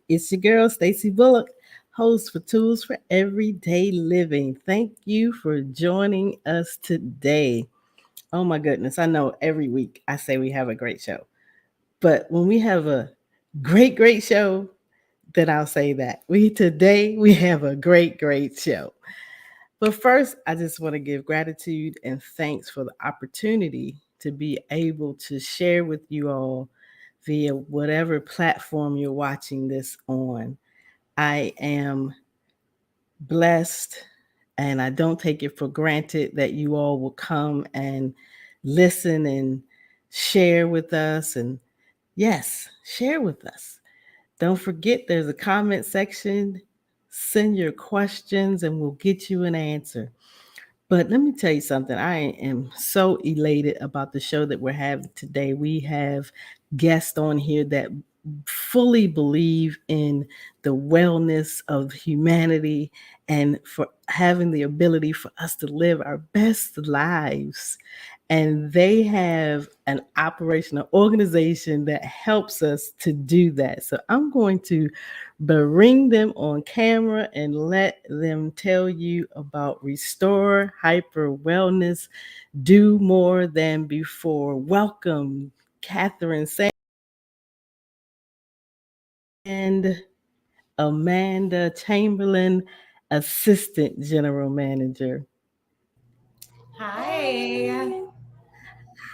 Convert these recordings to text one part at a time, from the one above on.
It's your girl, Stacy Bullock, host for Tools for Everyday Living. Thank you for joining us today. Oh my goodness, I know every week I say we have a great show, but when we have a great show, then I'll say that. We have a great show. But first, I just want to give gratitude and thanks for the opportunity to be able to share with you all via whatever platform you're watching this on. I am blessed and I don't take it for granted that you all will come and listen and share with us. And yes, share with us. Don't forget there's a comment section. Send your questions and we'll get you an answer. But let me tell you something. I am so elated about the show that we're having today. We have guests on here that fully believe in the wellness of humanity and for having the ability for us to live our best lives. And they have an operational organization that helps us to do that. So I'm going to bring them on camera and let them tell you about Restore Hyper Wellness, do more than before. Welcome, Catherine and Amanda Chamberlain, Assistant General Manager. Hi.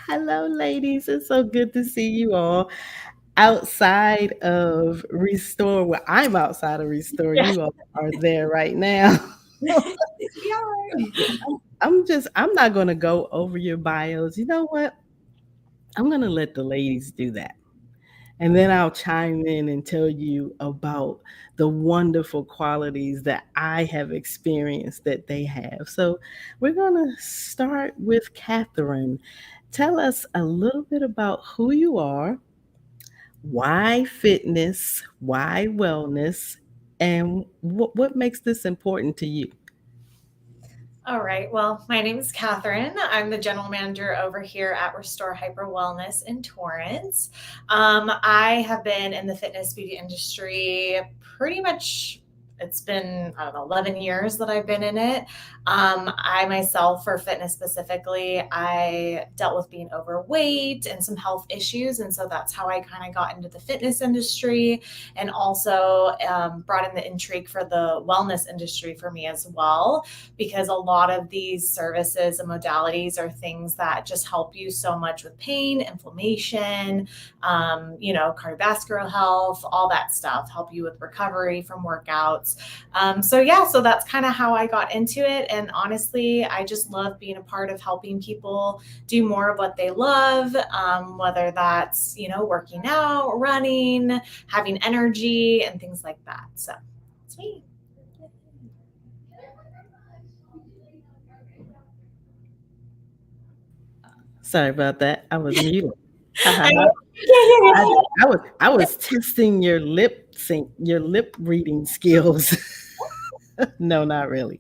Hello, ladies. It's so good to see you all outside of Restore. Well, I'm outside of Restore. Yeah, You all are there right now. we are. I'm not going to go over your bios. You know what? I'm going to let the ladies do that. And then I'll chime in and tell you about the wonderful qualities that I have experienced that they have. So we're going to start with Catherine. Tell us a little bit about who you are, why fitness, why wellness, and what makes this important to you. All right. Well, my name is Catherine. I'm the general manager over here at Restore Hyper Wellness in Torrance. I have been in the fitness beauty industry pretty much. It's been, I don't know, 11 years that I've been in it. I myself, for fitness specifically, I dealt with being overweight and some health issues. And so that's how I kind of got into the fitness industry and also brought in the intrigue for the wellness industry for me as well, because a lot of these services and modalities are things that just help you so much with pain, inflammation, cardiovascular health, all that stuff, help you with recovery from workouts. So that's kind of how I got into it. And honestly, I just love being a part of helping people do more of what they love, whether that's, working out, running, having energy, and things like that. So it's me. Sorry about that. I was muted. Ha ha I ha. can't I, hear I was testing your lip sync, your lip reading skills. No, not really.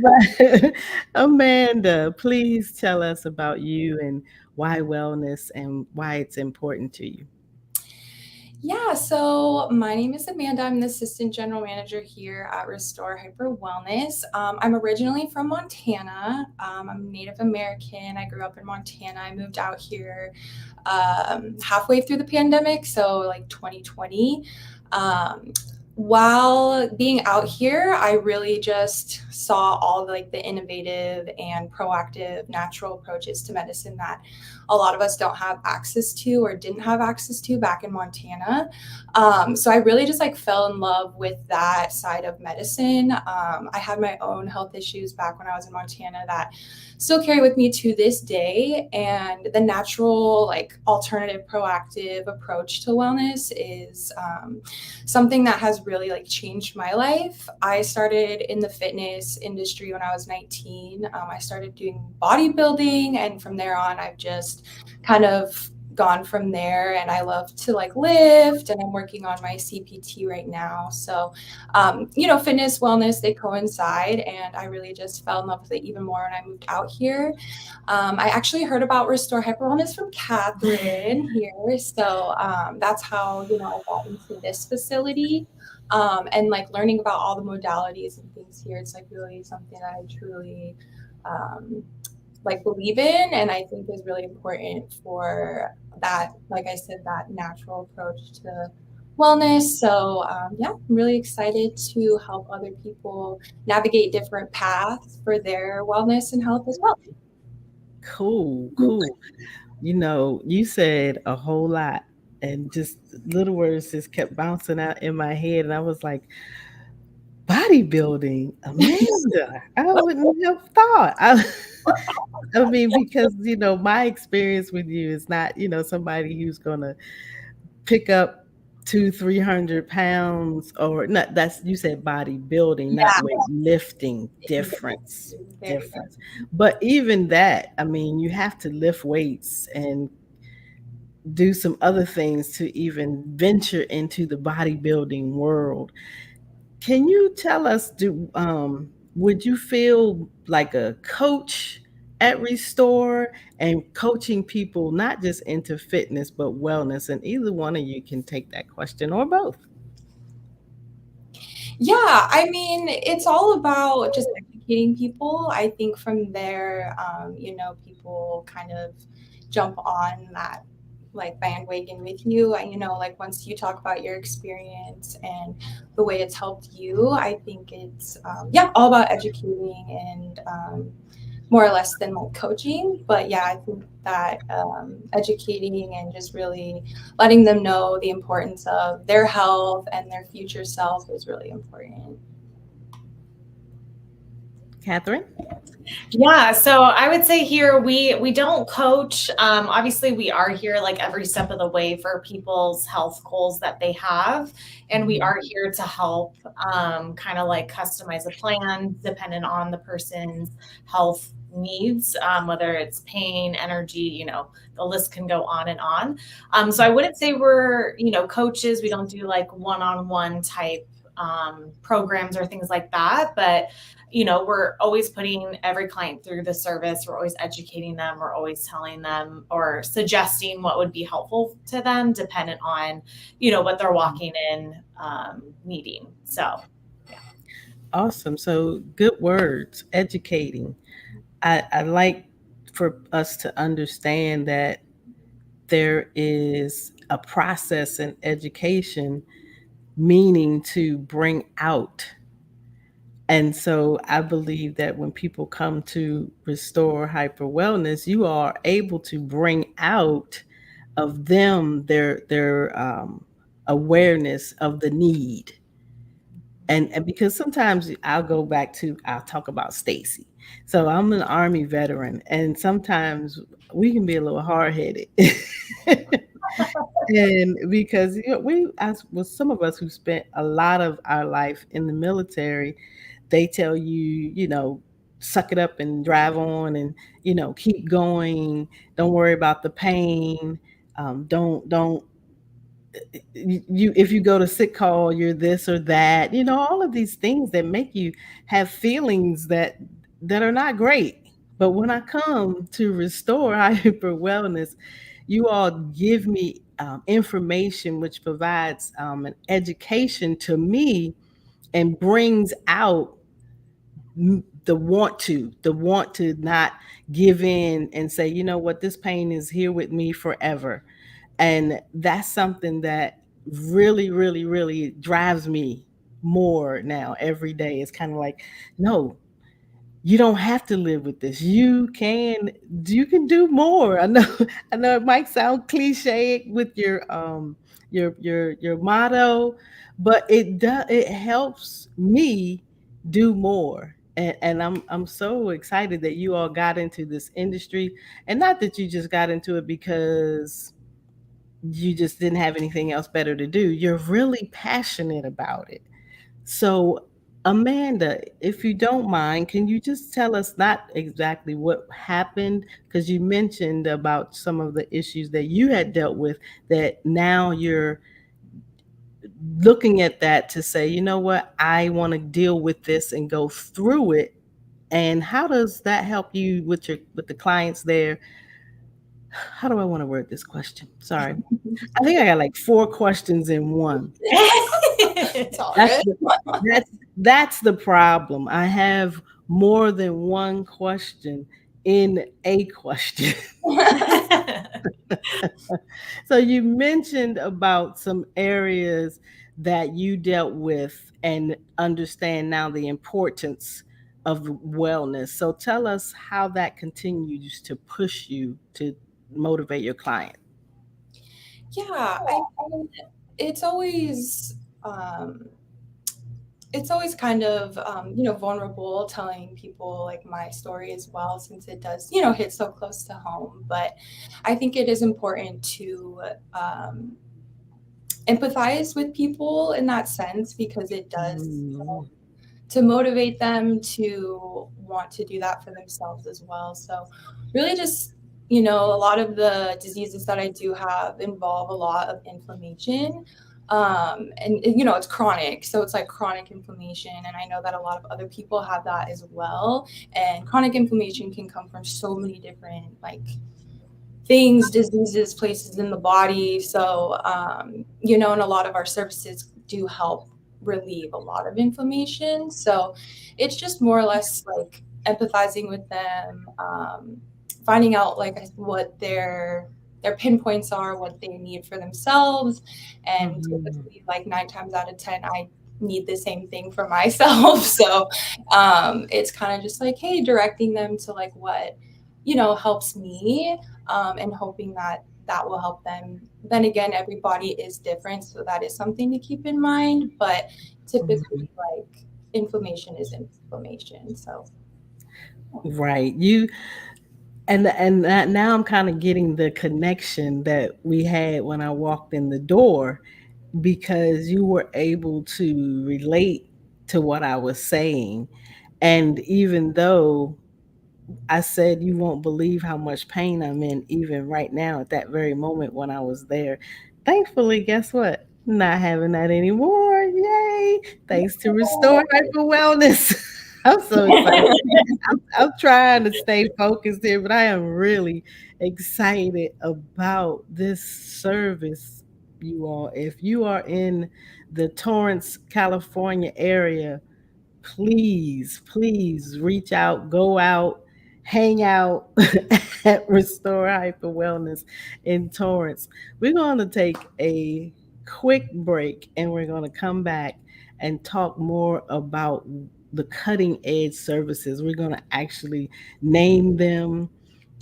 But Amanda, please tell us about you and why wellness and why it's important to you. Yeah, so my name is Amanda. I'm the assistant general manager here at Restore Hyper Wellness. I'm originally from Montana. I'm Native American. I grew up in Montana. I moved out here halfway through the pandemic, so like 2020. Um, while being out here, I really just saw all the innovative and proactive natural approaches to medicine that a lot of us don't have access to or didn't have access to back in Montana. So I really just fell in love with that side of medicine. I had my own health issues back when I was in Montana that still carry with me to this day. And the natural, alternative, proactive approach to wellness is something that has really changed my life. I started in the fitness industry when I was 19. I started doing bodybuilding, and from there on, I've just kind of gone from there. And I love to lift, and I'm working on my CPT right now. So, fitness, wellness, they coincide. And I really just fell in love with it even more when I moved out here. I actually heard about Restore Hyper Wellness from Catherine here. So that's how, I got into this facility. And like learning about all the modalities and things here, it's like really something that I truly like believe in, and I think is really important for that, like I said, that natural approach to wellness. So yeah, I'm really excited to help other people navigate different paths for their wellness and health as well. Cool, cool. You said a whole lot, and just little words just kept bouncing out in my head. And I was like, bodybuilding, Amanda. I wouldn't have thought. I mean, because, my experience with you is not, somebody who's going to pick up 300 pounds, or not. That's, you said bodybuilding, not Yeah, weightlifting. very Difference. But even that, I mean, you have to lift weights and do some other things to even venture into the bodybuilding world. Can you tell us, would you feel like a coach at Restore, and coaching people not just into fitness but wellness? And either one of you can take that question, or both. Yeah, I mean, it's all about just educating people. I think from there, people kind of jump on that like bandwagon with you. And, like once you talk about your experience and the way it's helped you, I think it's, yeah, all about educating and more or less than like coaching. But yeah, I think that educating and just really letting them know the importance of their health and their future self is really important. Catherine? Yeah, so I would say here we don't coach. Obviously, we are here like every step of the way for people's health goals that they have, and we are here to help kind of like customize a plan dependent on the person's health needs, whether it's pain, energy, the list can go on and on. So I wouldn't say we're coaches. We don't do like one-on-one type programs or things like that, but we're always putting every client through the service. We're always educating them. We're always telling them or suggesting what would be helpful to them, dependent on, what they're walking in needing. So, yeah. Awesome. So, good words, educating. I like for us to understand that there is a process in education, meaning to bring out. And so I believe that when people come to Restore Hyper Wellness, you are able to bring out of them their awareness of the need. And because sometimes I'll talk about Stacy. So I'm an Army veteran, and sometimes we can be a little hard headed. And because as with some of us who spent a lot of our life in the military, they tell you, suck it up and drive on, and keep going. Don't worry about the pain. Don't you if you go to sick call, you're this or that. All of these things that make you have feelings that are not great. But when I come to Restore Hyper Wellness, you all give me information which provides an education to me, and brings out the want to not give in and say, you know what, this pain is here with me forever. And that's something that really, really, really drives me more now every day. It's kind of like, no, you don't have to live with this. You can do more. I know I know it might sound cliche with your motto, but it helps me do more. And I'm so excited that you all got into this industry, and not that you just got into it because you just didn't have anything else better to do. You're really passionate about it. So, Amanda, if you don't mind, can you just tell us not exactly what happened? Because you mentioned about some of the issues that you had dealt with, that now you're looking at that to say, you know what, I want to deal with this and go through it. And how does that help you with the clients there? How do I want to word this question? Sorry. I think I got like four questions in one. It's all That's good. the that's the problem. I have more than one question in a question. So you mentioned about some areas that you dealt with and understand now the importance of wellness. So tell us how that continues to push you to motivate your client. Yeah, I mean, it's always um, it's always kind of vulnerable telling people like my story as well, since it does hit so close to home. But I think it is important to um, empathize with people in that sense, because it does Mm, to motivate them to want to do that for themselves as well. So really just a lot of the diseases that I do have involve a lot of inflammation. And it's chronic, so it's like chronic inflammation, and I know that a lot of other people have that as well. And chronic inflammation can come from so many different like things, diseases, places in the body. So, and a lot of our services do help relieve a lot of inflammation. So it's just more or less like empathizing with them, finding out like what their pinpoints are, what they need for themselves. And mhm, typically like 9 times out of 10, I need the same thing for myself. So it's kind of just like, hey, directing them to like what helps me, and hoping that that will help them. Then again, everybody is different, so that is something to keep in mind. But mhm. typically, like inflammation is inflammation. So Right. And that now I'm kind of getting the connection that we had when I walked in the door, because you were able to relate to what I was saying. And even though I said you won't believe how much pain I'm in, even right now at that very moment when I was there. Thankfully, guess what? Not having that anymore. Yay! Thanks to Restore Hyper Wellness. I'm so excited. I'm trying to stay focused here, but I am really excited about this service, you all. If you are in the Torrance, California area, please, please reach out, go out, hang out at Restore Hyper Wellness in Torrance. We're going to take a quick break and we're going to come back and talk more about the cutting edge services. We're going to actually name them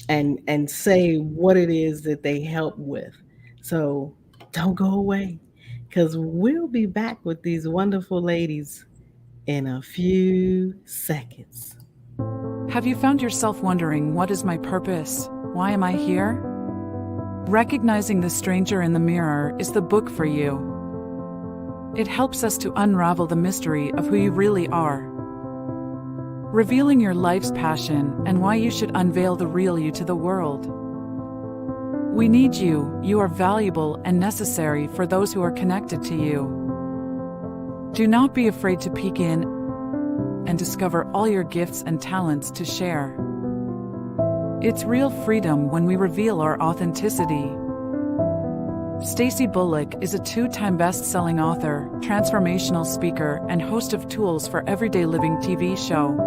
and say what it is that they help with. So don't go away, because we'll be back with these wonderful ladies in a few seconds. Have you found yourself wondering, what is my purpose? Why am I here? Recognizing the stranger in the mirror is the book for you. It helps us to unravel the mystery of who you really are, revealing your life's passion and why you should unveil the real you to the world. We need you. You are valuable and necessary for those who are connected to you. Do not be afraid to peek in and discover all your gifts and talents to share. It's real freedom when we reveal our authenticity. Stacey Bullock is a 2-time best-selling author, transformational speaker, and host of Tools for Everyday Living TV show.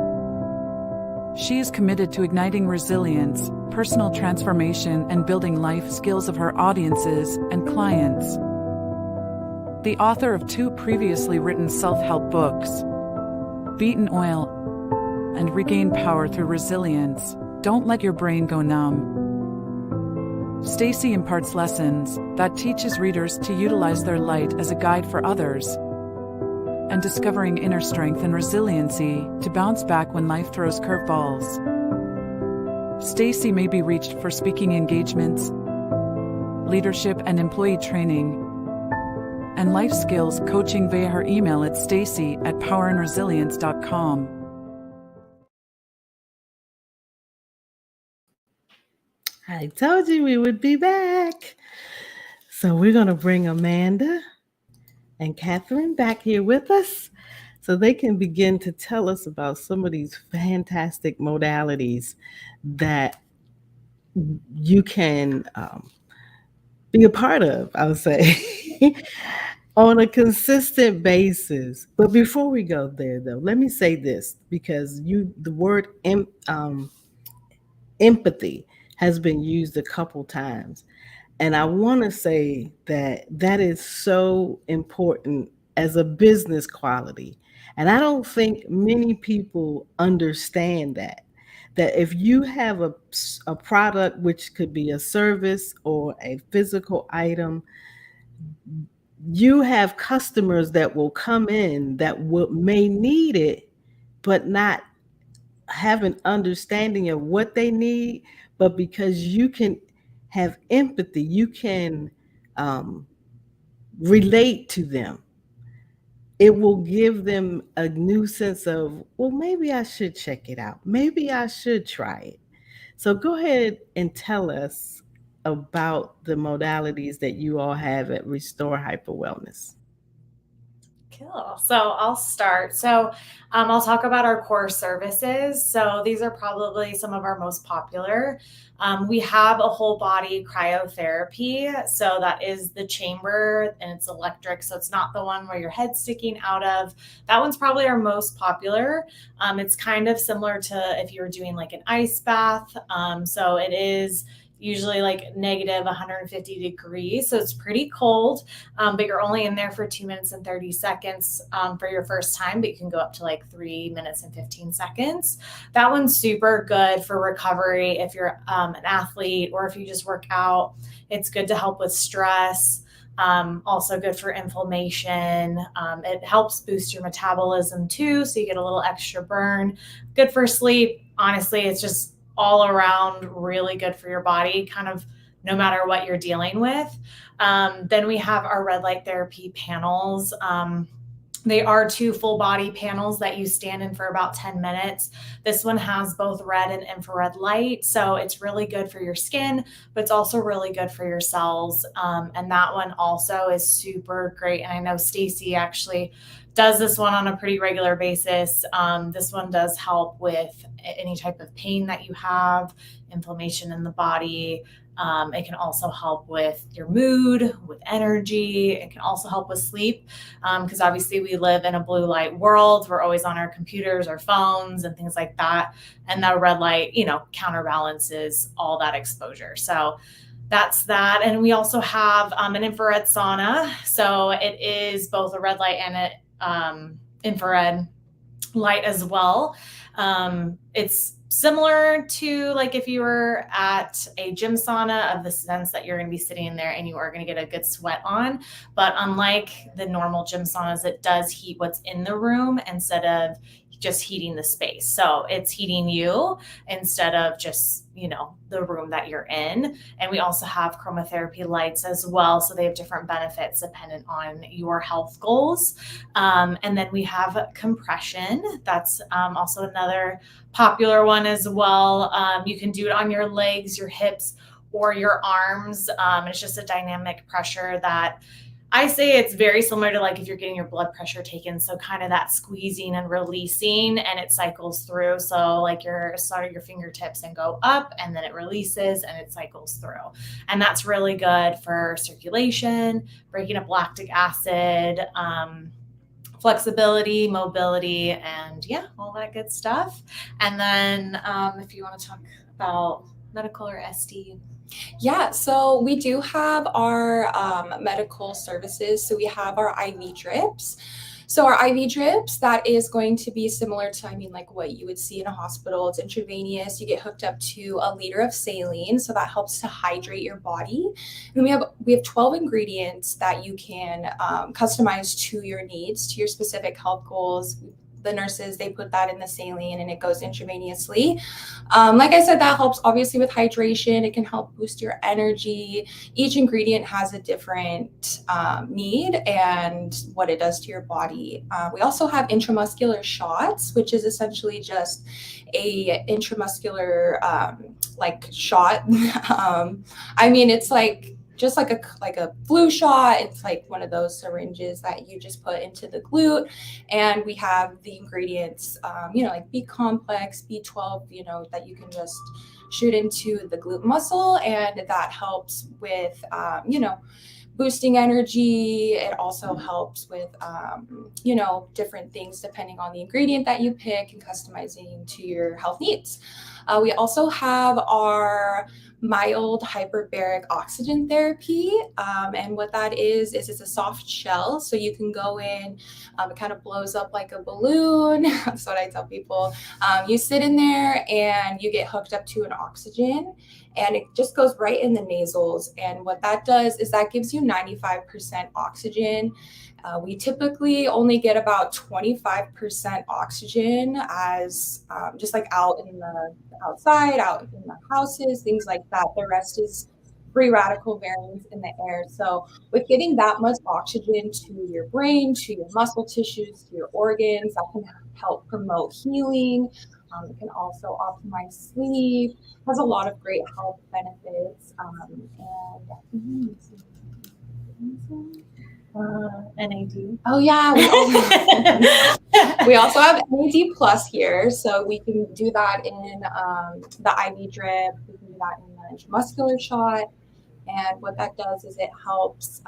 She is committed to igniting resilience, personal transformation, and building life skills of her audiences and clients. The author of 2 previously written self-help books, Beaten Oil and Regain Power Through Resilience, Don't Let Your Brain Go Numb. Stacey imparts lessons that teaches readers to utilize their light as a guide for others, and discovering inner strength and resiliency to bounce back when life throws curveballs. Stacey may be reached for speaking engagements, leadership and employee training, and life skills coaching via her email at stacy@powerandresilience.com. I told you we would be back. So we're going to bring Amanda and Catherine back here with us so they can begin to tell us about some of these fantastic modalities that you can be a part of, I would say. on a consistent basis. But before we go there, though, let me say this because the word empathy has been used a couple times. And I want to say that that is so important as a business quality. And I don't think many people understand that. That if you have a product, which could be a service or a physical item, you have customers that will come in that may need it, but not have an understanding of what they need. But because you can have empathy, you can um, relate to them. It will give them a new sense of, well, maybe I should check it out. Maybe I should try it. So go ahead and tell us about the modalities that you all have at Restore Hyper Wellness. Cool. So I'll start. So I'll talk about our core services. So these are probably some of our most popular. We have a whole body cryotherapy. So that is the chamber and it's electric. So it's not the one where your head's sticking out of. That one's probably our most popular. It's kind of similar to if you were doing like an ice bath. So it is usually like negative 150 degrees. So it's pretty cold, but you're only in there for 2 minutes and 30 seconds for your first time, but you can go up to like 3 minutes and 15 seconds. That one's super good for recovery if you're an athlete or if you just work out. It's good to help with stress. Also good for inflammation. It helps boost your metabolism too, so you get a little extra burn. Good for sleep. Honestly, it's just all around really good for your body, kind of no matter what you're dealing with. Then we have our red light therapy panels. They are 2 full body panels that you stand in for about 10 minutes. This one has both red and infrared light. So it's really good for your skin, but it's also really good for your cells. And that one also is super great. And I know Stacy actually does this one on a pretty regular basis. This one does help with any type of pain that you have, inflammation in the body. It can also help with your mood, with energy. It can also help with sleep because obviously we live in a blue light world. We're always on our computers, our phones, and things like that. And that red light, counterbalances all that exposure. So that's that. And we also have an infrared sauna. So it is both a red light and an infrared light as well. It's similar to like if you were at a gym sauna, of the sense that you're going to be sitting in there and you are going to get a good sweat on. But unlike the normal gym saunas, it does heat what's in the room instead of just heating the space. So it's heating you instead of just, the room that you're in. And we also have chromotherapy lights as well. So they have different benefits dependent on your health goals. And then we have compression. That's also another popular one as well. You can do it on your legs, your hips, or your arms. It's just a dynamic pressure that I say it's very similar to like if you're getting your blood pressure taken. So kind of that squeezing and releasing, and it cycles through. So like your start of your fingertips and go up, and then it releases and it cycles through. And that's really good for circulation, breaking up lactic acid, flexibility, mobility, and all that good stuff. And then if you want to talk about medical or SD. Yeah, so we do have our medical services. So we have our IV drips. So our IV drips, that is going to be similar to, like what you would see in a hospital. It's intravenous. You get hooked up to a liter of saline. So that helps to hydrate your body. And we have 12 ingredients that you can customize to your needs, to your specific health goals. The nurses, they put that in the saline and it goes intravenously. Like I said, that helps obviously with hydration. It can help boost your energy. Each ingredient has a different need and what it does to your body. We also have intramuscular shots, which is essentially just a intramuscular shot. It's like just like a flu shot. It's like one of those syringes that you just put into the glute, and we have the ingredients, like B complex, B12, that you can just shoot into the glute muscle, and that helps with, boosting energy. It also helps with, different things depending on the ingredient that you pick and customizing to your health needs. We also have our mild hyperbaric oxygen therapy. And what that is it's a soft shell. So you can go in, it kind of blows up like a balloon. That's what I tell people. You sit in there and you get hooked up to an oxygen, and it just goes right in the nasals. And what that does is that gives you 95% oxygen. We typically only get about 25% oxygen as just like out in the outside, out in the houses, things like that. The rest is free radical variance in the air. So with getting that much oxygen to your brain, to your muscle tissues, to your organs, that can help promote healing. It can also optimize sleep, has a lot of great health benefits. NAD. Oh yeah, we also have NAD plus here, so we can do that in the IV drip. We can do that in the intramuscular shot, and what that does is it helps.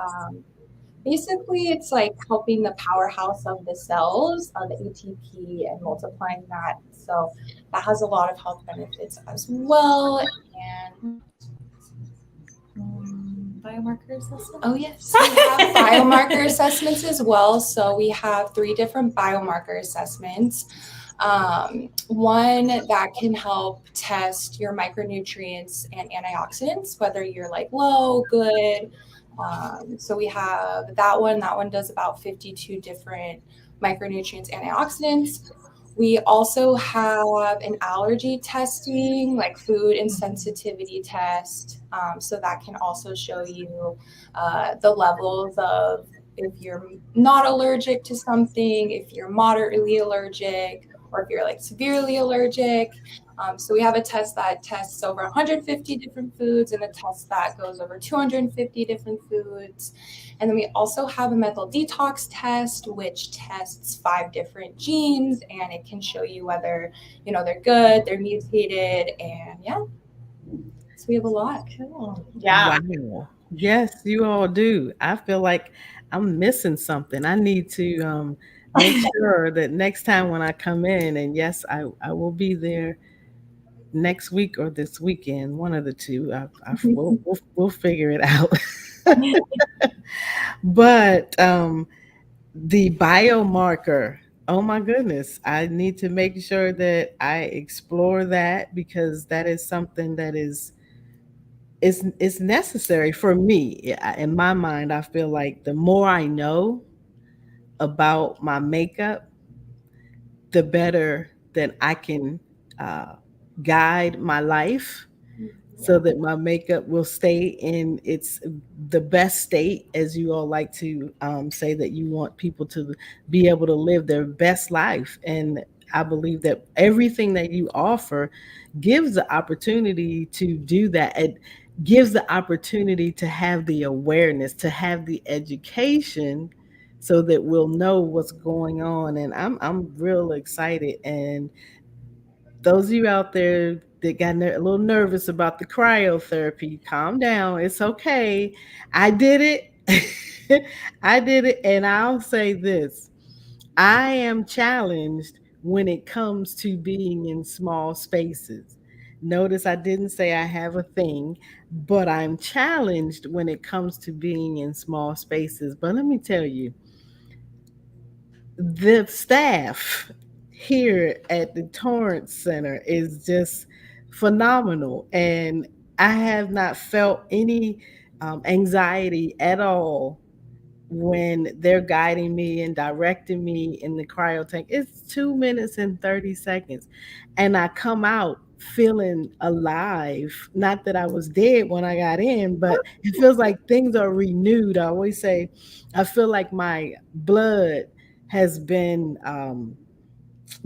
Basically, it's like helping the powerhouse of the cells, the ATP, and multiplying that. So that has a lot of health benefits as well. And biomarker assessments? Oh, yes. We have biomarker assessments as well. So we have 3 different biomarker assessments. One that can help test your micronutrients and antioxidants, whether you're like low, good. So we have that one. That one does about 52 different micronutrients, antioxidants. We also have an allergy testing, like food insensitivity test. So that can also show you the levels of if you're not allergic to something, if you're moderately allergic, or if you're like severely allergic. So we have a test that tests over 150 different foods and a test that goes over 250 different foods. And then we also have a mental detox test, which tests 5 different genes, and it can show you whether, they're good, they're mutated, and yeah. So we have a lot. Cool. Yeah. Wow. Yes, you all do. I feel like I'm missing something. I need to make sure that next time when I come in, and yes, I will be there next week or this weekend, one of the two. We'll figure it out. But the biomarker, oh my goodness, I need to make sure that I explore that because that is something that is necessary for me. In my mind, I feel like the more I know about my makeup, the better that I can uh, guide my life so that my makeup will stay in its the best state, as you all like to say that you want people to be able to live their best life. And I believe that everything that you offer gives the opportunity to do that. It gives the opportunity to have the awareness, to have the education so that we'll know what's going on. And I'm real excited. And those of you out there that got a little nervous about the cryotherapy, calm down. It's okay. I did it. I did it. And I'll say this, I am challenged when it comes to being in small spaces. Notice I didn't say I have a thing, but I'm challenged when it comes to being in small spaces. But let me tell you, the staff here at the Torrance Center is just phenomenal. And I have not felt any anxiety at all when they're guiding me and directing me in the cryo tank. It's 2 minutes and 30 seconds. And I come out feeling alive. Not that I was dead when I got in, but it feels like things are renewed. I always say, I feel like my blood has been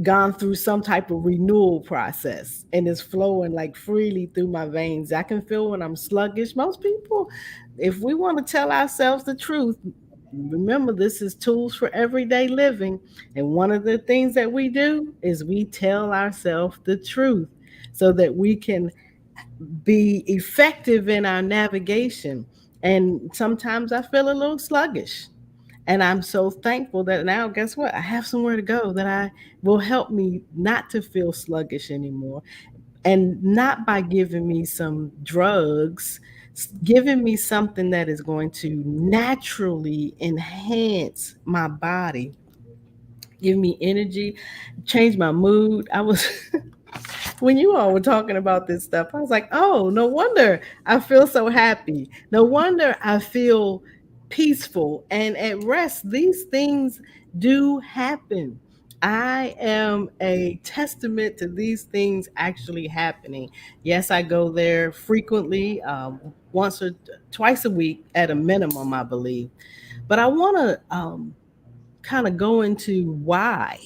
gone through some type of renewal process and is flowing like freely through my veins. I can feel when I'm sluggish. Most people, if we want to tell ourselves the truth, remember this is tools for everyday living. And one of the things that we do is we tell ourselves the truth so that we can be effective in our navigation. And sometimes I feel a little sluggish. And I'm so thankful that now, guess what? I have somewhere to go that I will help me not to feel sluggish anymore. And not by giving me some drugs, giving me something that is going to naturally enhance my body, give me energy, change my mood. I was when you all were talking about this stuff, I was like, oh, no wonder I feel so happy. No wonder I feel peaceful and at rest. These things do happen. I am a testament to these things actually happening. Yes, I go there frequently, once or twice a week at a minimum, I believe. But I want to kind of go into why.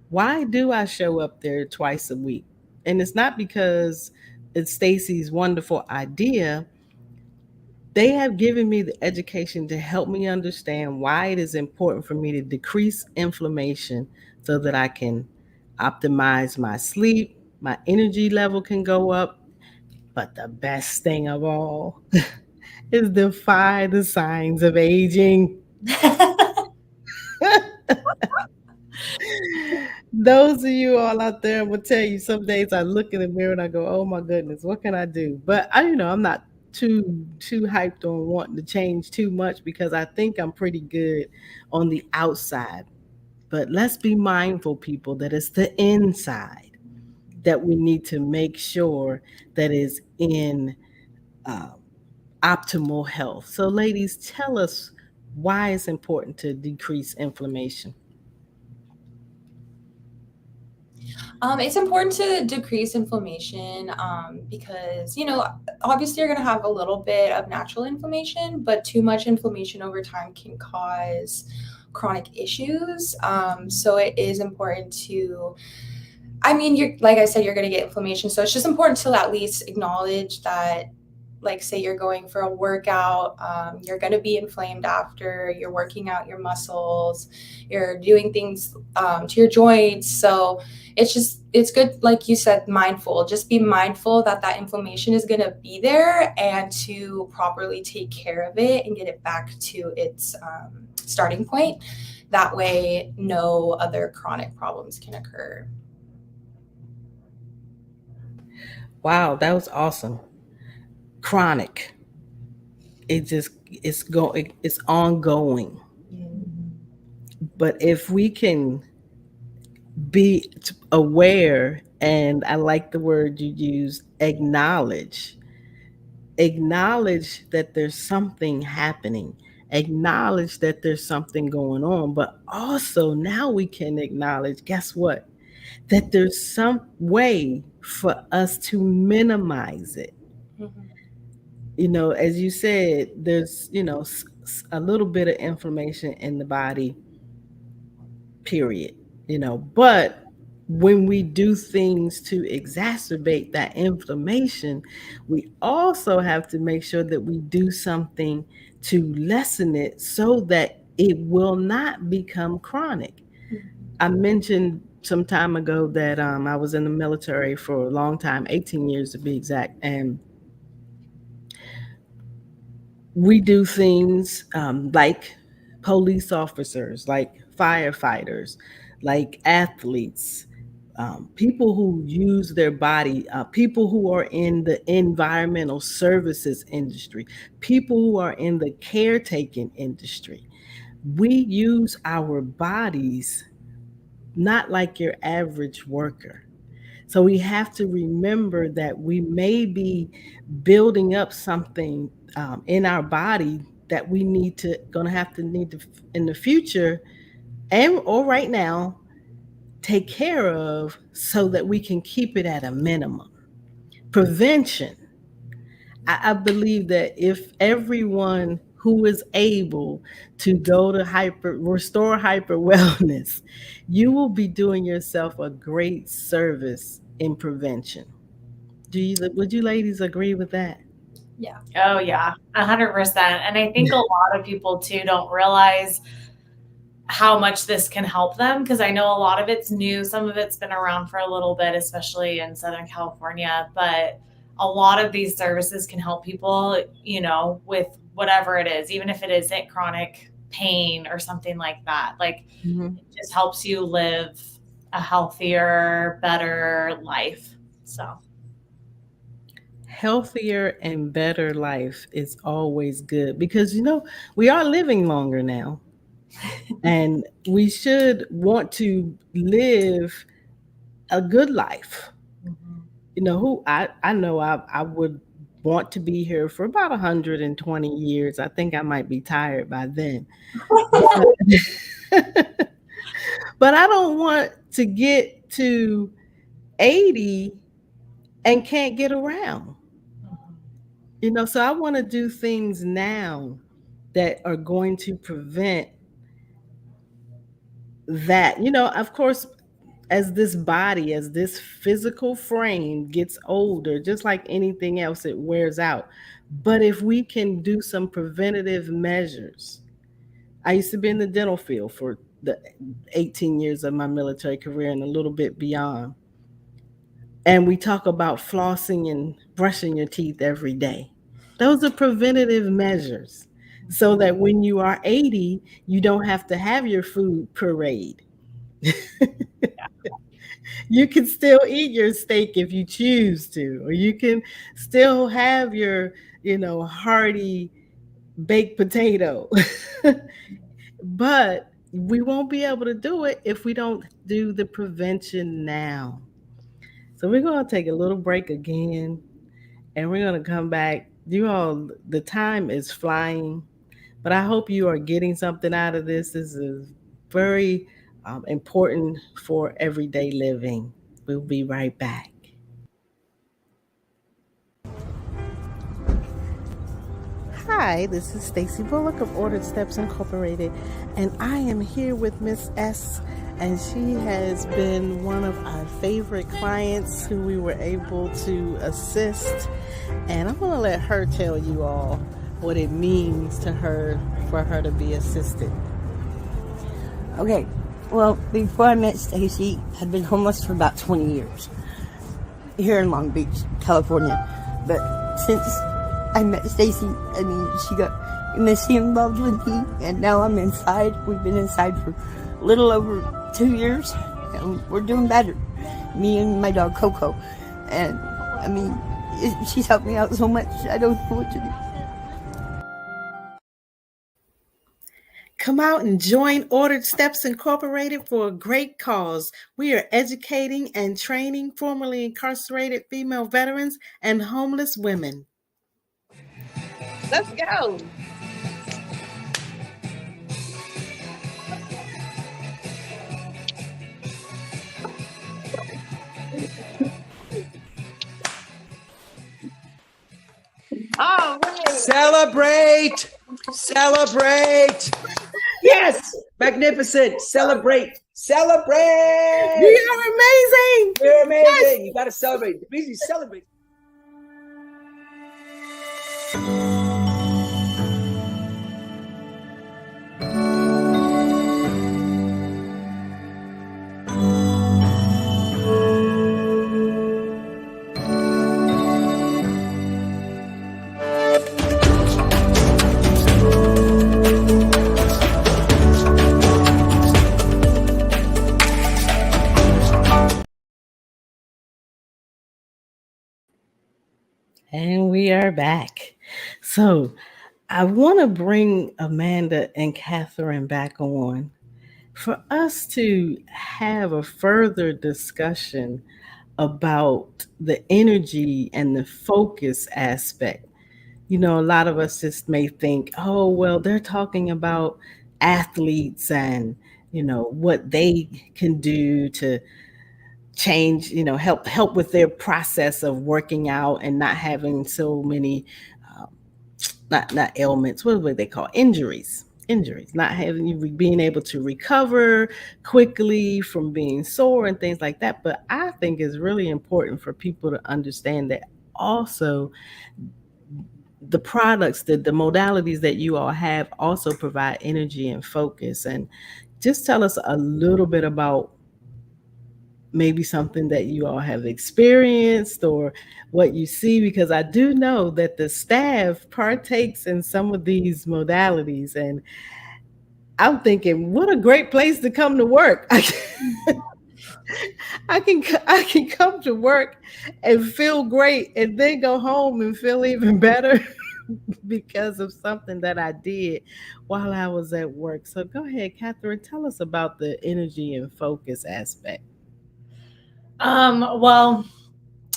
Why do I show up there twice a week? And it's not because it's Stacy's wonderful idea. They have given me the education to help me understand why it is important for me to decrease inflammation so that I can optimize my sleep, my energy level can go up. But the best thing of all is defy the signs of aging. Those of you all out there will tell you some days I look in the mirror and I go, "Oh my goodness, what can I do?" But I'm not too hyped on wanting to change too much because I think I'm pretty good on the outside. But let's be mindful, people, that it's the inside that we need to make sure that is in uh, optimal health. So, ladies, tell us why it's important to decrease inflammation. It's important to decrease inflammation because, obviously you're going to have a little bit of natural inflammation, but too much inflammation over time can cause chronic issues. So it is important to, you're, like I said, you're going to get inflammation. So it's just important to at least acknowledge that, like, say you're going for a workout, you're going to be inflamed after you're working out your muscles, you're doing things to your joints. So it's good, like you said, mindful. Just be mindful that that inflammation is going to be there and to properly take care of it and get it back to its starting point. That way, no other chronic problems can occur. Wow, that was awesome. Chronic. It just it's ongoing. But if we can be aware, and I like the word you used, acknowledge that there's something happening, acknowledge that there's something going on, but also now we can acknowledge, guess what, that there's some way for us to minimize it. Mhm. As you said, there's a little bit of inflammation in the body, period. But when we do things to exacerbate that inflammation, we also have to make sure that we do something to lessen it so that it will not become chronic. I mentioned some time ago that I was in the military for a long time, 18 years to be exact, and we do things like police officers, like firefighters, like athletes, people who use their body, people who are in the environmental services industry, people who are in the caretaking industry. We use our bodies not like your average worker. So we have to remember that we may be building up something in our body that we need to in the future and or right now take care of so that we can keep it at a minimum. Prevention. I believe that if everyone who is able to go to restore hyper wellness, you will be doing yourself a great service in prevention. Would you ladies agree with that? Yeah. Oh yeah, 100%. And I think a lot of people too don't realize how much this can help them because I know a lot of it's new. Some of it's been around for a little bit, especially in Southern California. But a lot of these services can help people, with whatever it is, even if it isn't chronic pain or something like that. Like, it just helps you live a healthier, better life. So, Healthier and better life is always good because, we are living longer now. And we should want to live a good life. I know I would want to be here for about 120 years. I think I might be tired by then. But I don't want to get to 80 and can't get around. So I want to do things now that are going to prevent that. Of course, as this body, as this physical frame gets older, just like anything else, it wears out. But if we can do some preventative measures, I used to be in the dental field for the 18 years of my military career and a little bit beyond. And we talk about flossing and brushing your teeth every day. Those are preventative measures so that when you are 80, you don't have to have your food parade. You can still eat your steak if you choose to, or you can still have your, hearty baked potato. But we won't be able to do it if we don't do the prevention now. So we're going to take a little break again and we're going to come back. You all, the time is flying, but I hope you are getting something out of this. This is very important for everyday living. We'll be right back. Hi, this is Stacy Bullock of Ordered Steps Incorporated, and I am here with Miss S, and she has been one of our favorite clients who we were able to assist. And I'm going to let her tell you all what it means to her for her to be assisted. Okay, well, before I met Stacy, I'd been homeless for about 20 years here in Long Beach, California. But since I met Stacy, she got Missy involved with me, and now I'm inside. We've been inside for a little over 2 years, and we're doing better. Me and my dog Coco, and she's helped me out so much. I don't know what to do. Come out and join Ordered Steps Incorporated for a great cause. We are educating and training formerly incarcerated female veterans and homeless women. Let's go. All right. Celebrate! Celebrate! Yes! Magnificent! Celebrate! Celebrate! We are amazing! We're amazing! Yes. You gotta celebrate. Busy celebrate. And we are back. So I want to bring Amanda and Catherine back on for us to have a further discussion about the energy and the focus aspect. A lot of us just may think, oh, well, they're talking about athletes and, what they can do to change, help with their process of working out and not having so many not ailments, what do they call injuries, not having you being able to recover quickly from being sore and things like that. But I think it's really important for people to understand that also the products, the modalities that you all have also provide energy and focus. And just tell us a little bit about maybe something that you all have experienced or what you see, because I do know that the staff partakes in some of these modalities, and I'm thinking, what a great place to come to work. I can come to work and feel great and then go home and feel even better because of something that I did while I was at work. So go ahead, Catherine, tell us about the energy and focus aspect. Well,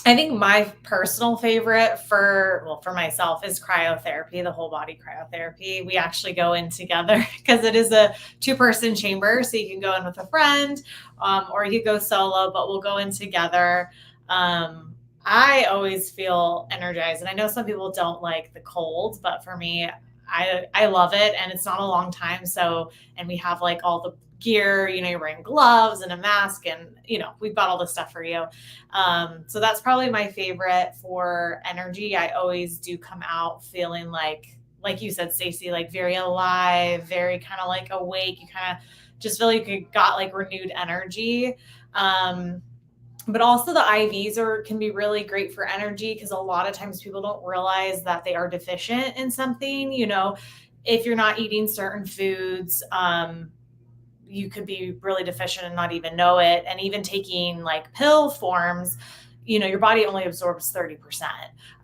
I think my personal favorite for myself is cryotherapy, the whole body cryotherapy. We actually go in together because it is a two-person chamber, so you can go in with a friend, or you go solo, but we'll go in together. Um, I always feel energized, and I know some people don't like the cold, but for me, I love it, and it's not a long time. So, and we have like all the gear, you're wearing gloves and a mask, and we've got all this stuff for you. So that's probably my favorite for energy. I always do come out feeling like you said, Stacey, like very alive, very kind of like awake. You kind of just feel like you got like renewed energy. But also the IVs can be really great for energy, because a lot of times people don't realize that they are deficient in something. If you're not eating certain foods, you could be really deficient and not even know it. And even taking like pill forms, your body only absorbs 30%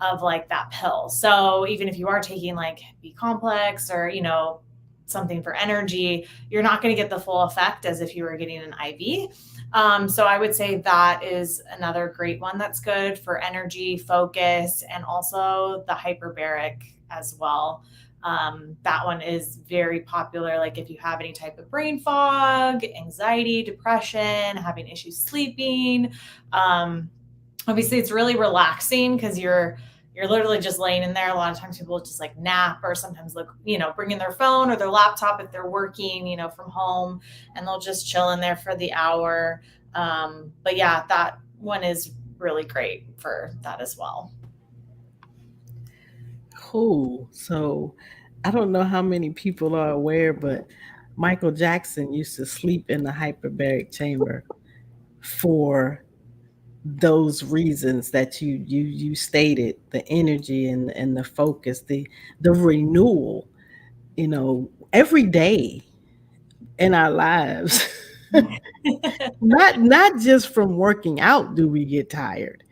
of like that pill. So even if you are taking like B complex or, something for energy, you're not going to get the full effect as if you were getting an IV. So I would say that is another great one that's good for energy, focus, and also the hyperbaric as well. That one is very popular. Like if you have any type of brain fog, anxiety, depression, having issues sleeping, obviously it's really relaxing because you're literally just laying in there. A lot of times people just like nap, or sometimes look, bring in their phone or their laptop if they're working, from home, and they'll just chill in there for the hour. But yeah, that one is really great for that as well. Cool. So I don't know how many people are aware, but Michael Jackson used to sleep in the hyperbaric chamber for those reasons that you stated, the energy and the focus, the renewal, every day in our lives. Not just from working out do we get tired.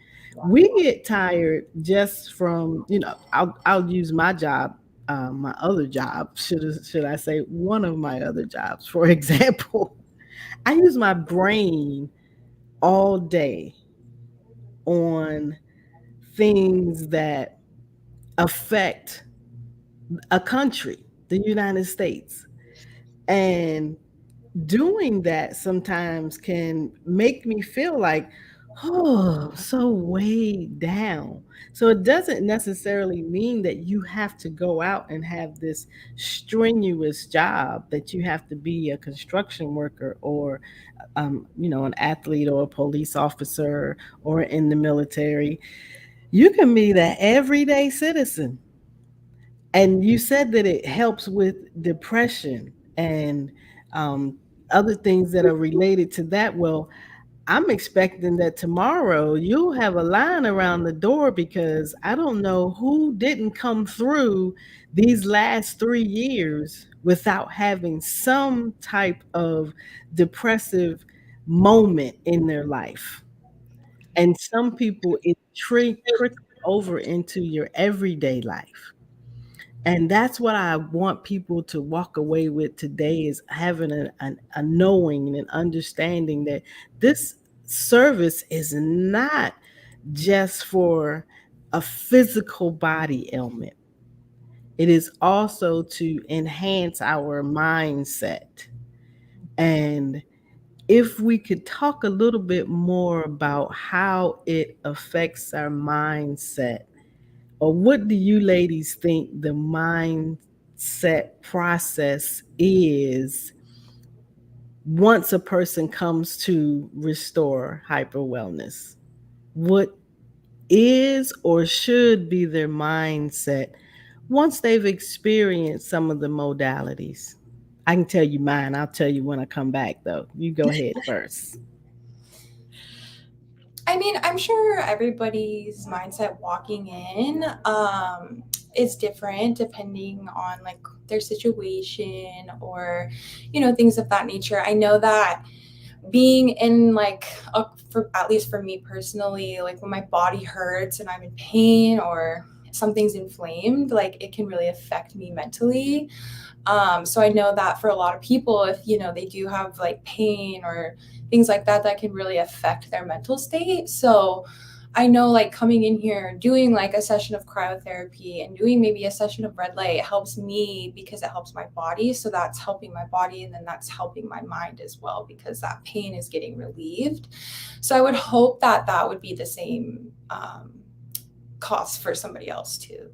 We get tired just from, I'll use my job, my other job, should I say one of my other jobs, for example. I use my brain all day on things that affect a country, the United States. And doing that sometimes can make me feel like, oh, so weighed down. So it doesn't necessarily mean that you have to go out and have this strenuous job, that you have to be a construction worker or, an athlete or a police officer or in the military. You can be the everyday citizen. And you said that it helps with depression and um, other things that are related to that. Well, I'm expecting that tomorrow you'll have a line around the door, because I don't know who didn't come through these last 3 years without having some type of depressive moment in their life. And some people, it trickles over into your everyday life. And that's what I want people to walk away with today, is having a knowing and an understanding that this service is not just for a physical body ailment. It is also to enhance our mindset. And if we could talk a little bit more about how it affects our mindset, or what do you ladies think the mindset process is once a person comes to restore hyper wellness? What is or should be their mindset once they've experienced some of the modalities? I can tell you mine. I'll tell you when I come back, though. You go ahead first. I mean, I'm sure everybody's mindset walking in is different depending on like their situation or, things of that nature. I know that being in like for at least for me personally, like when my body hurts and I'm in pain or something's inflamed, like it can really affect me mentally. So I know that for a lot of people, if they do have like pain or things like that, that can really affect their mental state. So I know like coming in here, doing like a session of cryotherapy and doing maybe a session of red light helps me because it helps my body. So that's helping my body, and then that's helping my mind as well because that pain is getting relieved. So I would hope that that would be the same cost for somebody else too.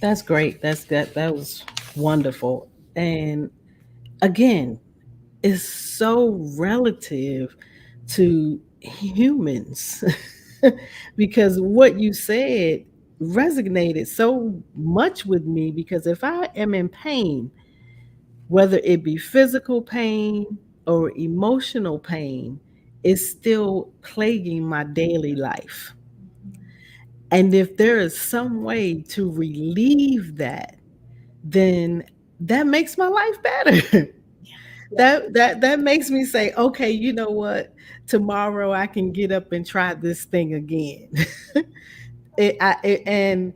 That's great. That's that. That was wonderful. And again, it's so relative to humans because what you said resonated so much with me. Because if I am in pain, whether it be physical pain or emotional pain, it's still plaguing my daily life. And if there is some way to relieve that, then that makes my life better. That makes me say, okay, you know what? Tomorrow I can get up and try this thing again. And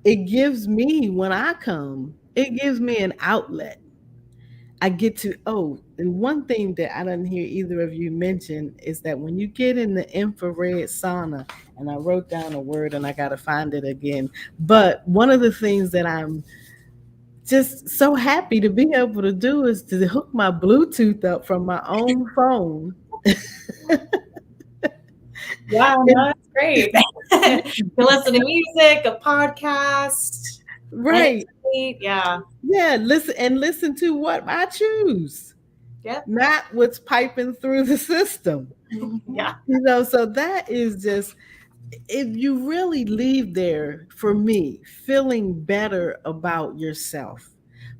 it gives me when I come, it gives me an outlet. I get to and one thing that I didn't hear either of you mention is that when you get in the infrared sauna, and I wrote down a word and I gotta find it again. But one of the things that I'm just so happy to be able to do is to hook my Bluetooth up from my own phone. Wow, no, And- that's great. You listen to music, a podcast, right. meditate. Yeah. Yeah, listen to what I choose, Yep. not what's piping through the system. Yeah. So that is just, if you really leave there, for me, feeling better about yourself.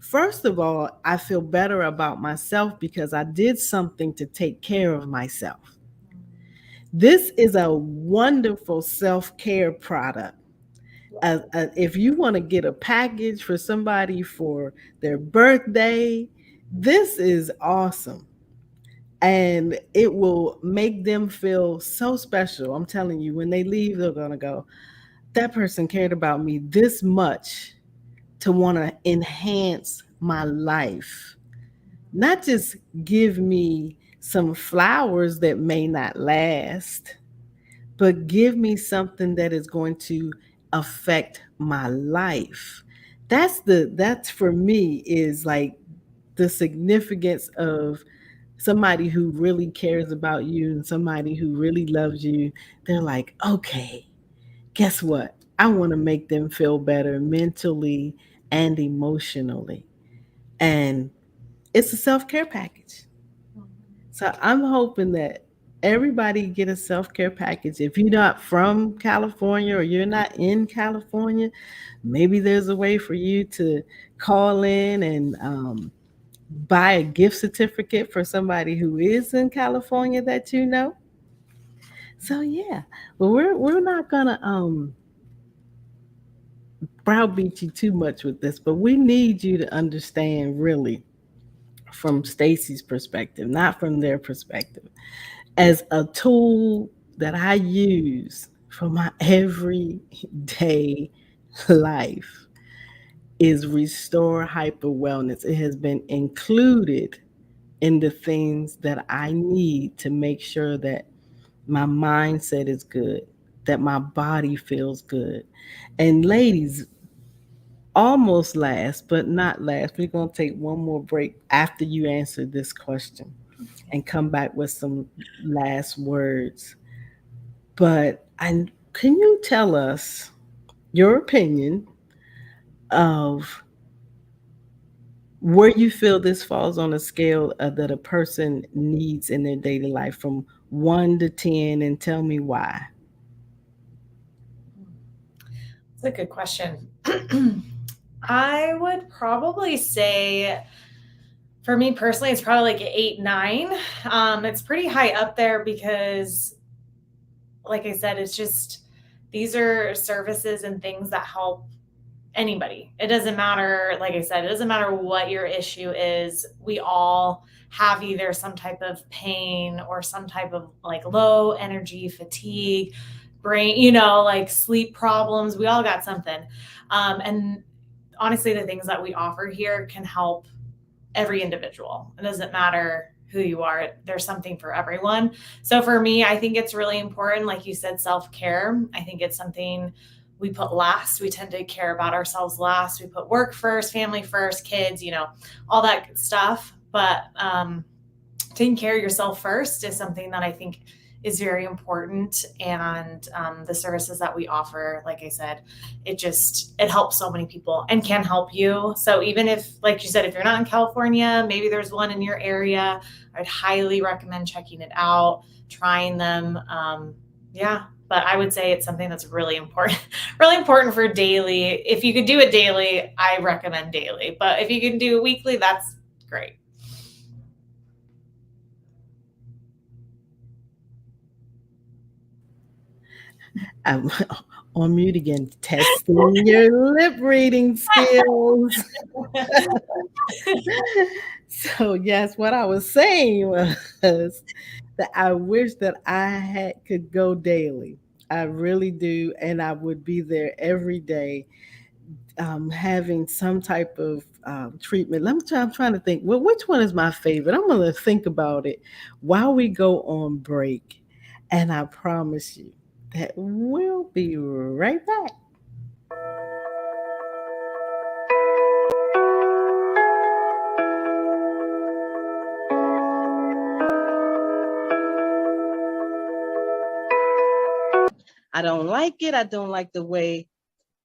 First of all, I feel better about myself because I did something to take care of myself. This is a wonderful self-care product. If you want to get a package for somebody for their birthday, this is awesome. And it will make them feel so special. I'm telling you, when they leave, they're going to go, that person cared about me this much to want to enhance my life. Not just give me some flowers that may not last, but give me something that is going to affect my life. That's for me is like the significance of somebody who really cares about you and somebody who really loves you. They're like, okay, guess what? I want to make them feel better mentally and emotionally. And it's a self-care package. So I'm hoping that everybody get a self-care package. If you're not from California or you're not in California, maybe there's a way for you to call in and buy a gift certificate for somebody who is in California that you know. So yeah, well we're not gonna browbeat you too much with this, but we need you to understand really from Stacy's perspective, not from their perspective, as a tool that I use for my everyday life is Restore Hyper Wellness. It has been included in the things that I need to make sure that my mindset is good, that my body feels good. And ladies, almost last, but not last, we're going to take one more break after you answer this question and come back with some last words. But can you tell us your opinion of where you feel this falls on a scale that a person needs in their daily life from 1 to 10, and tell me why? That's a good question. I would probably say For me personally, it's probably like 8, 9. It's pretty high up there because, like I said, it's just these are services and things that help anybody. It doesn't matter, like I said, it doesn't matter what your issue is. We all have either some type of pain or some type of like low energy, fatigue, brain, like sleep problems. We all got something. And honestly, the things that we offer here can help every individual. It doesn't matter who you are, there's something for everyone. So for me, I think it's really important, like you said, self-care. I think it's something we put last. We tend to care about ourselves last. We put work first, family first, kids, all that good stuff. But taking care of yourself first is something that I think is very important. And the services that we offer, like I said, it helps so many people and can help you. So even if, like you said, if you're not in California, maybe there's one in your area, I'd highly recommend checking it out, trying them. But I would say it's something that's really important, really important for daily. If you could do it daily, I recommend daily. But if you can do it weekly, that's great. I'm on mute again, testing your lip reading skills. So, yes, what I was saying was that I wish that could go daily. I really do, and I would be there every day, having some type of treatment. I'm trying to think. Well, which one is my favorite? I'm going to think about it while we go on break, and I promise you that we'll be right back. I don't like it. I don't like the way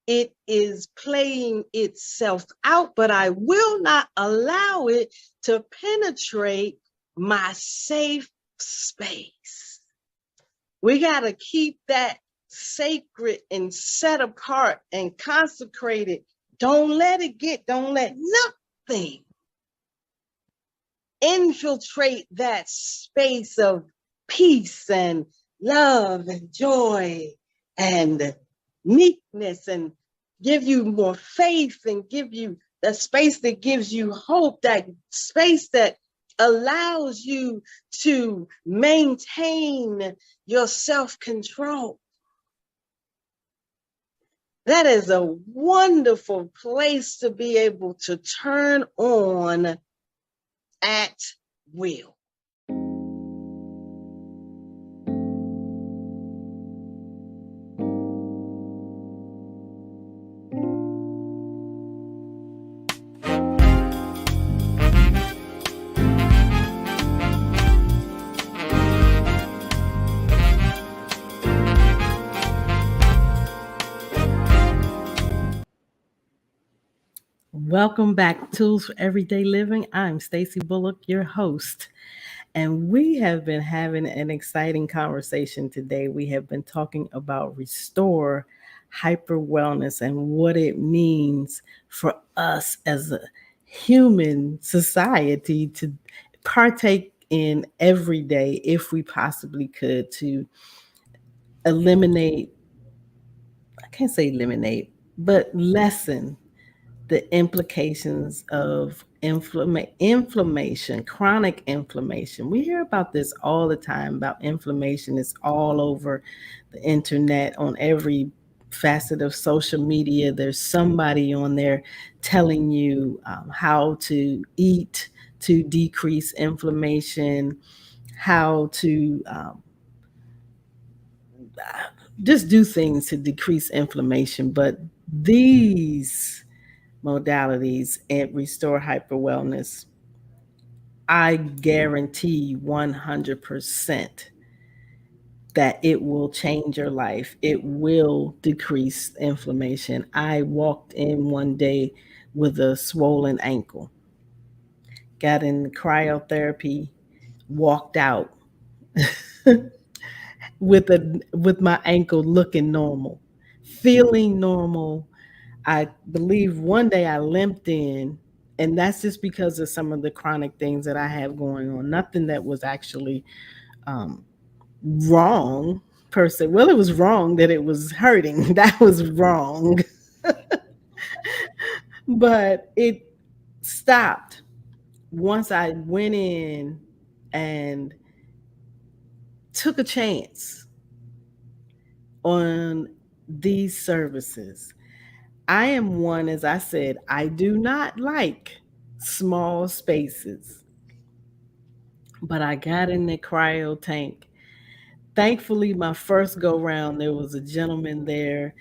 it is playing itself out, but I will not allow it to penetrate my safe space. We got to keep that sacred and set apart and consecrated. Don't let nothing infiltrate that space of peace and love and joy and meekness, and give you more faith and give you the space that gives you hope, that space that allows you to maintain your self-control. That is a wonderful place to be able to turn on at will. Welcome back, Tools for Everyday Living. I'm Stacy Bullock, your host, and we have been having an exciting conversation today. We have been talking about Restore Hyper Wellness and what it means for us as a human society to partake in every day, if we possibly could, to eliminate, I can't say eliminate, but lessen the implications of inflammation, chronic inflammation. We hear about this all the time about inflammation. It's all over the internet, on every facet of social media. There's somebody on there telling you how to eat to decrease inflammation, how to just do things to decrease inflammation. But these modalities and Restore Hyper Wellness, I guarantee 100% that it will change your life. It will decrease inflammation. I walked in one day with a swollen ankle, got in cryotherapy, walked out with my ankle looking normal, feeling normal. I believe one day I limped in And that's just because of some of the chronic things that I have going on. Nothing that was actually um, wrong per se. Well, it was wrong that it was hurting. That was wrong. But it stopped once I went in and took a chance on these services. I am one, as I said, I do not like small spaces, but I got in the cryo tank. Thankfully, my first go round, there was a gentleman there.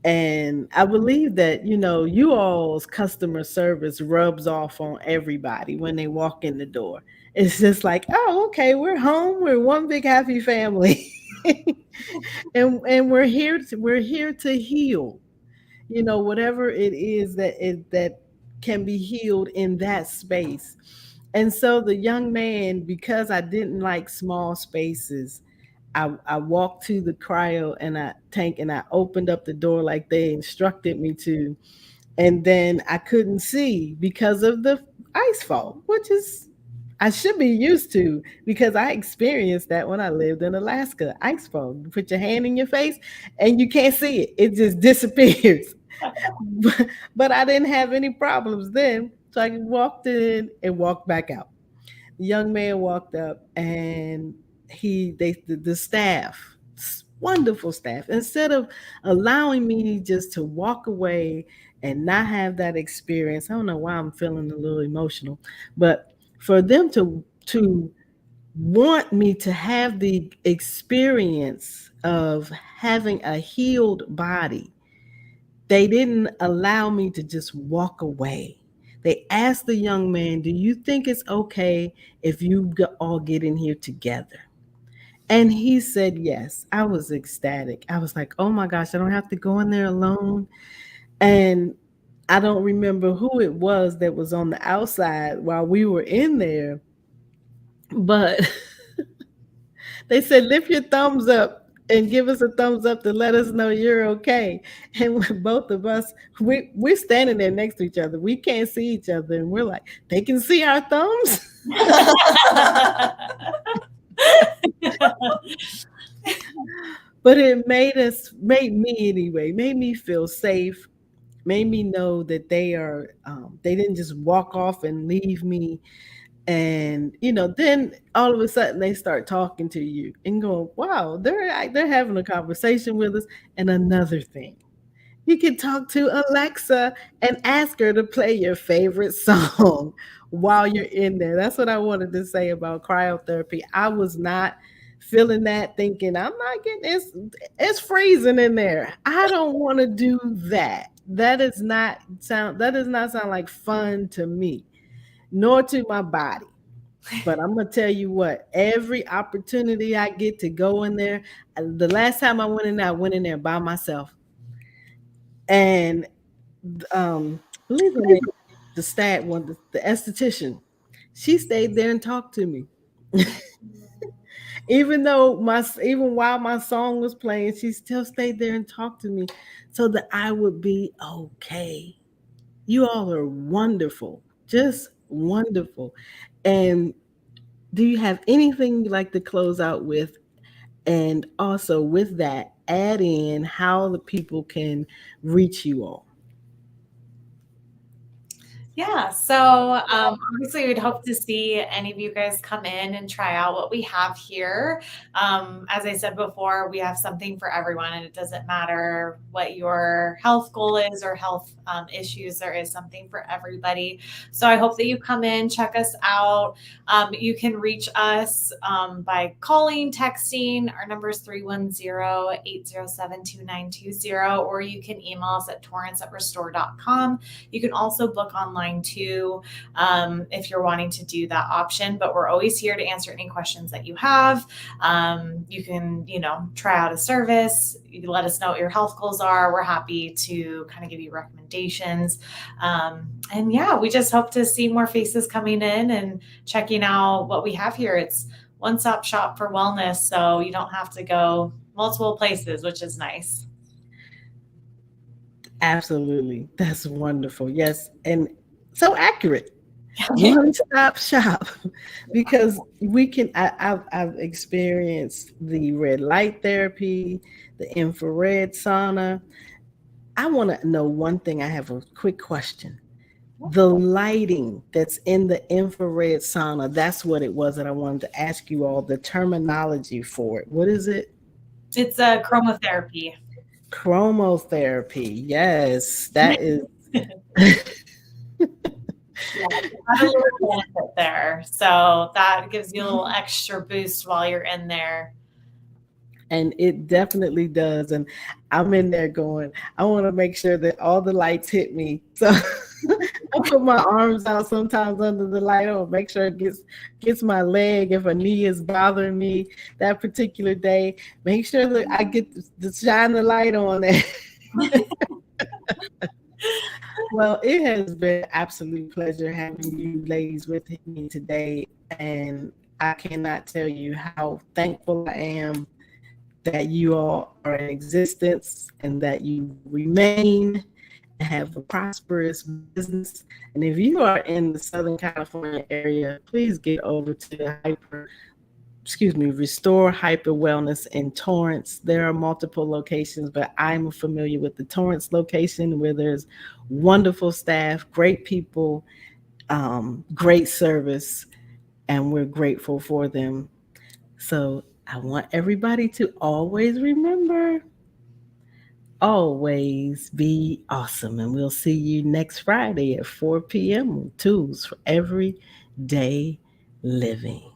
And I believe that, you all's customer service rubs off on everybody when they walk in the door. It's just like, oh, okay, we're home. We're one big happy family. And we're here to heal. Whatever it is that can be healed in that space. And so the young man, because I didn't like small spaces, I walked to the cryo and I tank and I opened up the door like they instructed me to. And then I couldn't see because of the ice fall, which is I should be used to because I experienced that when I lived in Alaska. Ice fall. You put your hand in your face and you can't see it. It just disappears. But I didn't have any problems then. So I walked in and walked back out. The young man walked up and the staff, wonderful staff, instead of allowing me just to walk away and not have that experience. I don't know why I'm feeling a little emotional, but for them to want me to have the experience of having a healed body, they didn't allow me to just walk away. They asked the young man, "Do you think it's okay if all get in here together?" And he said yes. I was ecstatic. I was like, "Oh my gosh, I don't have to go in there alone." And I don't remember who it was that was on the outside while we were in there, but they said, "Lift your thumbs up and give us a thumbs up to let us know you're okay." And both of us, we're standing there next to each other. We can't see each other. And we're like, they can see our thumbs. But it made me anyway, made me feel safe, made me know that they didn't just walk off and leave me. And then all of a sudden they start talking to you and go, wow, they're having a conversation with us. And another thing, you can talk to Alexa and ask her to play your favorite song while you're in there. That's what I wanted to say about cryotherapy. I was not feeling that, thinking I'm not getting it's freezing in there. I don't want to do that. That does not sound like fun to me, nor to my body. But I'm gonna tell you what, every opportunity I get to go in there, the last time I went in there by myself. And believe her name, the stat one, the esthetician, she stayed there and talked to me. Even while my song was playing, she still stayed there and talked to me so that I would be okay. You all are wonderful, just wonderful. And do you have anything you'd like to close out with? And also with that, add in how the people can reach you all. Yeah, so obviously we'd hope to see any of you guys come in and try out what we have here. As I said before, we have something for everyone, and it doesn't matter what your health goal is or health issues, there is something for everybody. So I hope that you come in, check us out. You can reach us by calling, texting. Our number is 310-807-2920, or you can email us at torrance@restore.com. You can also book online too, if you're wanting to do that option, but we're always here to answer any questions that you have. You can, try out a service. You can let us know what your health goals are. We're happy to kind of give you recommendations. And yeah, we just hope to see more faces coming in and checking out what we have here. It's one-stop shop for wellness, so you don't have to go multiple places, which is nice. Absolutely. That's wonderful. Yes. And So accurate. One stop shop because we can. I've experienced the red light therapy, the infrared sauna. I want to know one thing. I have a quick question. The lighting that's in the infrared sauna, that's what it was that I wanted to ask you all the terminology for it. What is it? It's a chromotherapy. Chromotherapy. Yes, that is. Yeah, a little benefit there. So that gives you a little extra boost while you're in there. And it definitely does. And I'm in there going, I want to make sure that all the lights hit me. So I put my arms out sometimes under the light or make sure it gets my leg if a knee is bothering me that particular day. Make sure that I get to shine the light on it. Well, it has been an absolute pleasure having you ladies with me today. And I cannot tell you how thankful I am that you all are in existence and that you remain and have a prosperous business. And if you are in the Southern California area, please get over to Restore Hyper Wellness in Torrance. There are multiple locations, but I'm familiar with the Torrance location where there's wonderful staff, great people, great service, and we're grateful for them. So I want everybody to always remember, always be awesome. And we'll see you next Friday at 4 p.m. Tools for Everyday Living.